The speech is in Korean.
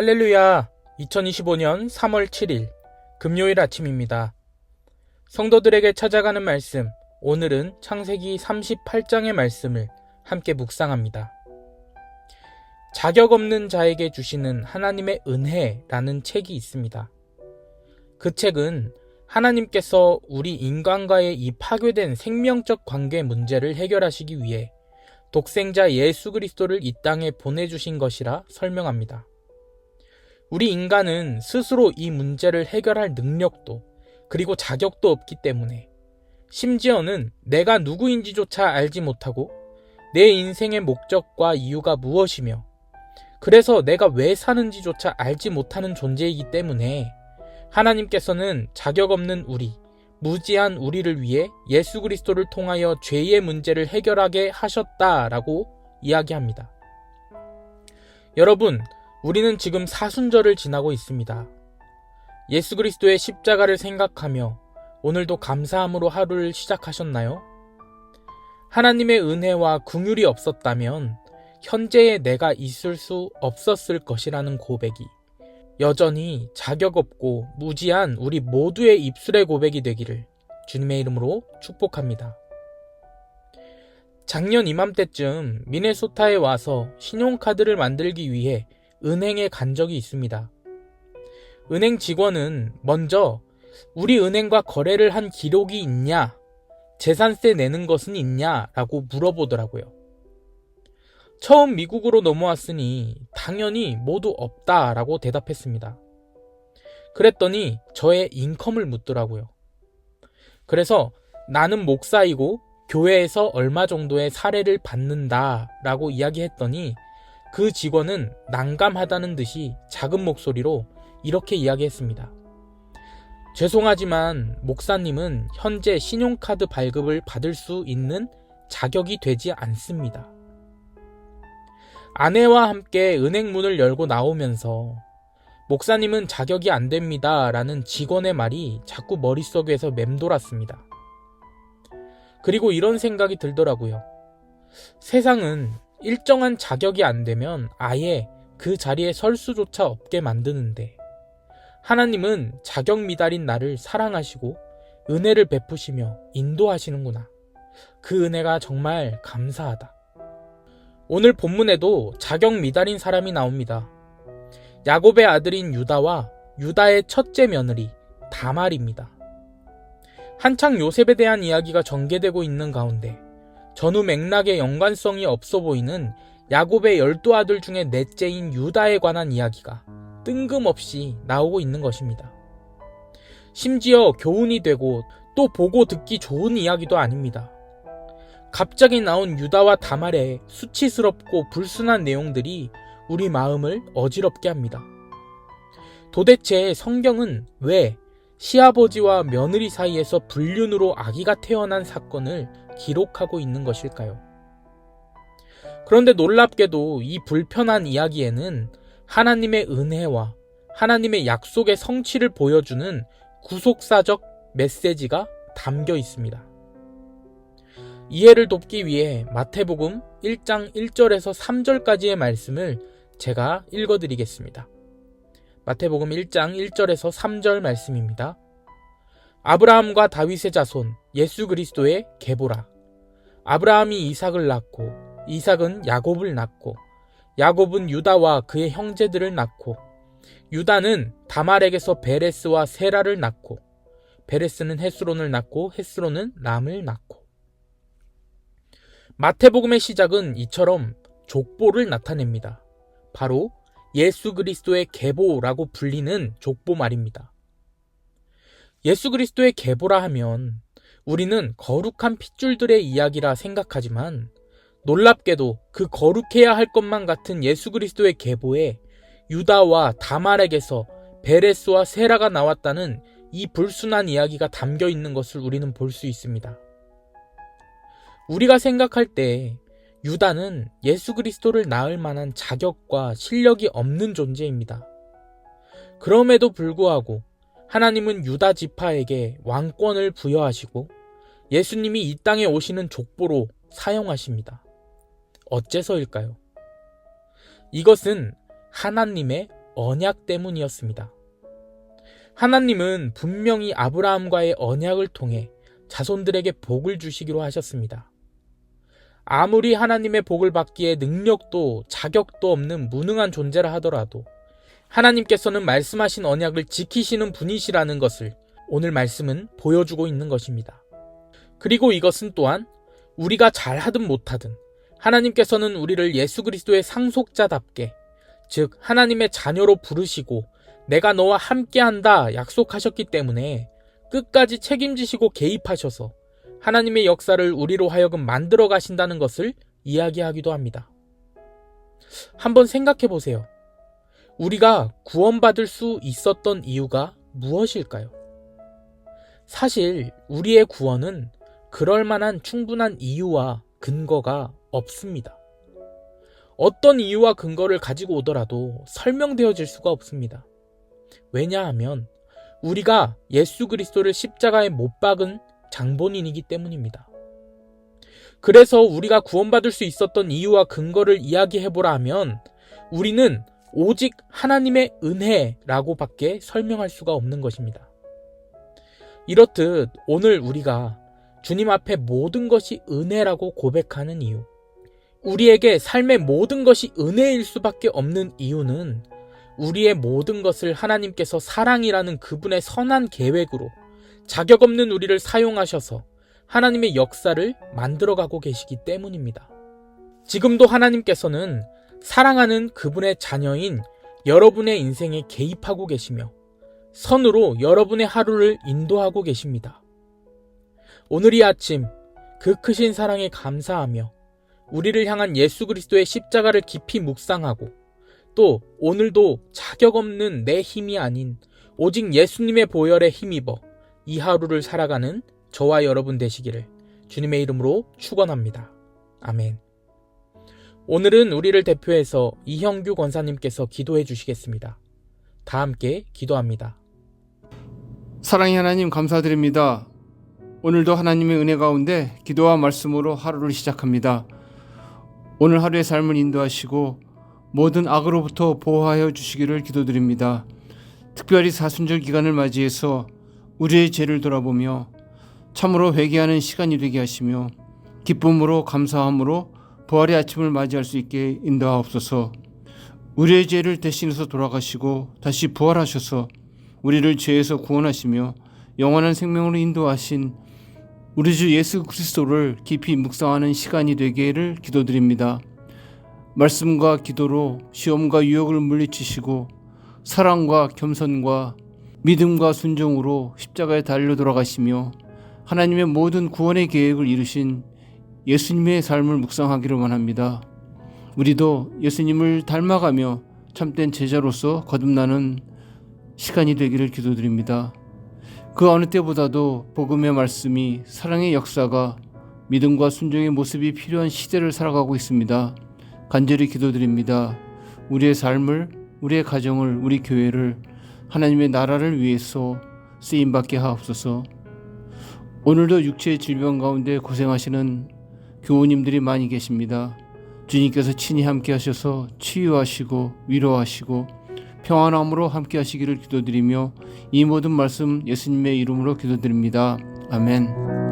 할렐루야! 2025년 3월 7일 금요일 아침입니다. 성도들에게 찾아가는 말씀, 오늘은 창세기 38장의 말씀을 함께 묵상합니다. 자격 없는 자에게 주시는 하나님의 은혜라는 책이 있습니다. 그 책은 하나님께서 우리 인간과의 이 파괴된 생명적 관계 문제를 해결하시기 위해 독생자 예수 그리스도를 이 땅에 보내주신 것이라 설명합니다. 우리 인간은 스스로 이 문제를 해결할 능력도 그리고 자격도 없기 때문에 심지어는 내가 누구인지조차 알지 못하고 내 인생의 목적과 이유가 무엇이며 그래서 내가 왜 사는지조차 알지 못하는 존재이기 때문에 하나님께서는 자격 없는 우리, 무지한 우리를 위해 예수 그리스도를 통하여 죄의 문제를 해결하게 하셨다라고 이야기합니다. 여러분, 우리는 지금 사순절을 지나고 있습니다. 예수 그리스도의 십자가를 생각하며 오늘도 감사함으로 하루를 시작하셨나요? 하나님의 은혜와 긍휼이 없었다면 현재의 내가 있을 수 없었을 것이라는 고백이 여전히 자격 없고 무지한 우리 모두의 입술의 고백이 되기를 주님의 이름으로 축복합니다. 작년 이맘때쯤 미네소타에 와서 신용카드를 만들기 위해 은행에 간 적이 있습니다. 은행 직원은 먼저 우리 은행과 거래를 한 기록이 있냐, 재산세 내는 것은 있냐 라고 물어보더라고요. 처음 미국으로 넘어왔으니 당연히 모두 없다라고 대답했습니다. 그랬더니 저의 인컴을 묻더라고요. 그래서 나는 목사이고 교회에서 얼마 정도의 사례를 받는다라고 이야기했더니 그 직원은 난감하다는 듯이 작은 목소리로 이렇게 이야기했습니다. 죄송하지만 목사님은 현재 신용카드 발급을 받을 수 있는 자격이 되지 않습니다. 아내와 함께 은행 문을 열고 나오면서 목사님은 자격이 안 됩니다 라는 직원의 말이 자꾸 머릿속에서 맴돌았습니다. 그리고 이런 생각이 들더라고요. 세상은 일정한 자격이 안 되면 아예 그 자리에 설 수조차 없게 만드는데 하나님은 자격 미달인 나를 사랑하시고 은혜를 베푸시며 인도하시는구나. 그 은혜가 정말 감사하다. 오늘 본문에도 자격 미달인 사람이 나옵니다. 야곱의 아들인 유다와 유다의 첫째 며느리 다말입니다. 한창 요셉에 대한 이야기가 전개되고 있는 가운데 전후 맥락에 연관성이 없어 보이는 야곱의 12아들 중에 넷째인 유다에 관한 이야기가 뜬금없이 나오고 있는 것입니다. 심지어 교훈이 되고 또 보고 듣기 좋은 이야기도 아닙니다. 갑자기 나온 유다와 다말의 수치스럽고 불순한 내용들이 우리 마음을 어지럽게 합니다. 도대체 성경은 왜 시아버지와 며느리 사이에서 불륜으로 아기가 태어난 사건을 기록하고 있는 것일까요? 그런데 놀랍게도 이 불편한 이야기에는 하나님의 은혜와 하나님의 약속의 성취를 보여주는 구속사적 메시지가 담겨 있습니다. 이해를 돕기 위해 마태복음 1장 1절에서 3절까지의 말씀을 제가 읽어드리겠습니다. 마태복음 1장 1절에서 3절 말씀입니다. 아브라함과 다윗의 자손 예수 그리스도의 계보라. 아브라함이 이삭을 낳고 이삭은 야곱을 낳고 야곱은 유다와 그의 형제들을 낳고 유다는 다말에게서 베레스와 세라를 낳고 베레스는 헤스론을 낳고 헤스론은 람을 낳고. 마태복음의 시작은 이처럼 족보를 나타냅니다. 바로 예수 그리스도의 계보라고 불리는 족보 말입니다. 예수 그리스도의 계보라 하면 우리는 거룩한 핏줄들의 이야기라 생각하지만 놀랍게도 그 거룩해야 할 것만 같은 예수 그리스도의 계보에 유다와 다말에게서 베레스와 세라가 나왔다는 이 불순한 이야기가 담겨 있는 것을 우리는 볼 수 있습니다. 우리가 생각할 때 유다는 예수 그리스도를 낳을 만한 자격과 실력이 없는 존재입니다. 그럼에도 불구하고 하나님은 유다 지파에게 왕권을 부여하시고 예수님이 이 땅에 오시는 족보로 사용하십니다. 어째서일까요? 이것은 하나님의 언약 때문이었습니다. 하나님은 분명히 아브라함과의 언약을 통해 자손들에게 복을 주시기로 하셨습니다. 아무리 하나님의 복을 받기에 능력도 자격도 없는 무능한 존재라 하더라도 하나님께서는 말씀하신 언약을 지키시는 분이시라는 것을 오늘 말씀은 보여주고 있는 것입니다. 그리고 이것은 또한 우리가 잘하든 못하든 하나님께서는 우리를 예수 그리스도의 상속자답게, 즉 하나님의 자녀로 부르시고 내가 너와 함께한다 약속하셨기 때문에 끝까지 책임지시고 개입하셔서 하나님의 역사를 우리로 하여금 만들어 가신다는 것을 이야기하기도 합니다. 한번 생각해 보세요. 우리가 구원받을 수 있었던 이유가 무엇일까요? 사실 우리의 구원은 그럴 만한 충분한 이유와 근거가 없습니다. 어떤 이유와 근거를 가지고 오더라도 설명되어질 수가 없습니다. 왜냐하면 우리가 예수 그리스도를 십자가에 못 박은 장본인이기 때문입니다. 그래서 우리가 구원받을 수 있었던 이유와 근거를 이야기해보라 하면 우리는 오직 하나님의 은혜라고 밖에 설명할 수가 없는 것입니다. 이렇듯 오늘 우리가 주님 앞에 모든 것이 은혜라고 고백하는 이유, 우리에게 삶의 모든 것이 은혜일 수밖에 없는 이유는 우리의 모든 것을 하나님께서 사랑이라는 그분의 선한 계획으로 자격 없는 우리를 사용하셔서 하나님의 역사를 만들어가고 계시기 때문입니다. 지금도 하나님께서는 사랑하는 그분의 자녀인 여러분의 인생에 개입하고 계시며 선으로 여러분의 하루를 인도하고 계십니다. 오늘 이 아침 그 크신 사랑에 감사하며 우리를 향한 예수 그리스도의 십자가를 깊이 묵상하고 또 오늘도 자격 없는 내 힘이 아닌 오직 예수님의 보혈에 힘입어 이 하루를 살아가는 저와 여러분 되시기를 주님의 이름으로 축원합니다. 아멘. 오늘은 우리를 대표해서 이형규 권사님께서 기도해 주시겠습니다. 다 함께 기도합니다. 사랑의 하나님 감사드립니다. 오늘도 하나님의 은혜 가운데 기도와 말씀으로 하루를 시작합니다. 오늘 하루의 삶을 인도하시고 모든 악으로부터 보호하여 주시기를 기도드립니다. 특별히 사순절 기간을 맞이해서 우리의 죄를 돌아보며 참으로 회개하는 시간이 되게 하시며 기쁨으로 감사함으로 부활의 아침을 맞이할 수 있게 인도하옵소서. 우리의 죄를 대신해서 돌아가시고 다시 부활하셔서 우리를 죄에서 구원하시며 영원한 생명으로 인도하신 우리 주 예수 그리스도를 깊이 묵상하는 시간이 되기를 기도드립니다. 말씀과 기도로 시험과 유혹을 물리치시고 사랑과 겸손과 믿음과 순종으로 십자가에 달려 돌아가시며 하나님의 모든 구원의 계획을 이루신 예수님의 삶을 묵상하기를 원합니다. 우리도 예수님을 닮아가며 참된 제자로서 거듭나는 시간이 되기를 기도드립니다. 그 어느 때보다도 복음의 말씀이 사랑의 역사가 믿음과 순종의 모습이 필요한 시대를 살아가고 있습니다. 간절히 기도드립니다. 우리의 삶을, 우리의 가정을, 우리 교회를 하나님의 나라를 위해서 쓰임받게 하옵소서. 오늘도 육체의 질병 가운데 고생하시는 교우님들이 많이 계십니다. 주님께서 친히 함께 하셔서 치유하시고 위로하시고 평안함으로 함께 하시기를 기도드리며 이 모든 말씀 예수님의 이름으로 기도드립니다. 아멘.